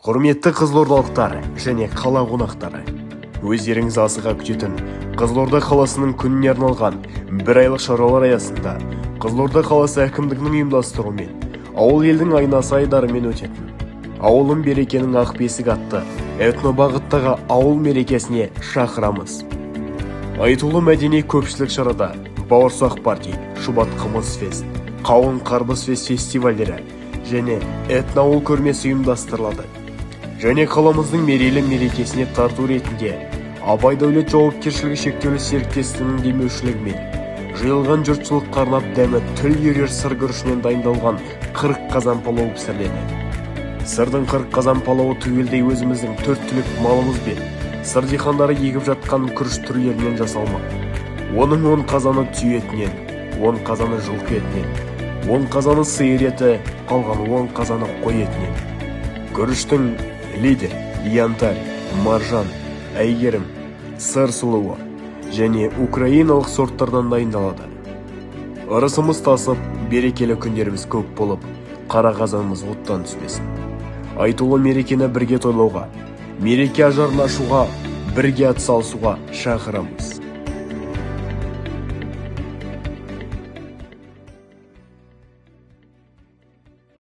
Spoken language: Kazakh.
Құрметті қызылордалықтар және қала қонақтары, өздеріңіз асыға күтетін Қызылорда қаласының күніне арналған бір айлық шаралар аясында Қызылорда қаласы әкімдігінің ұйымдастыруымен ауыл елдің айнасы айдарымен өтетін ауылым берекенің ақ бесік атты этнобағыттағы ауыл мерекесіне шақырамыз. Айтулы мәдени көпшілік шарада бауырсақ парти, шұбат қымыз фест, қауын қарбыз фест фестивальдері және этноауыл көрмесі ұйымдастырылады. Және қаламыздың мерейлі мерекесіне тарту ретінде Абай Дәулет жауапкершілігі шектеулі серіктестігінің демеушілігімен жиылған жұртшылыққа арнап дәмі тіл үйірер сыр күрішінен дайындалған 40 қазан палау пісіріледі. Сырдың 40 қазан палауы түгелдей өзіміздің 4 түлік малымыз бен сыр диқандары егіп жатқан күріш түрлерінен жасалмақ. Оның 10 қазаны түйе етінен, 10 қазаны жылқы етінен, 10 қазаны сиыр еті, қалған 10 қазаны қой етінен. Күріштің лидер, янтарь, маржан, әйгерім, сыр сұлуы және украиналық сорттардан дайындалады. Ырысымыз тасып, берекелі күндеріміз көп болып, қара қазанымыз оттан түспесін. Айтулы мерекені бірге тойлауға, мереке ажарын ашуға, бірге атсалысуға шақырамыз.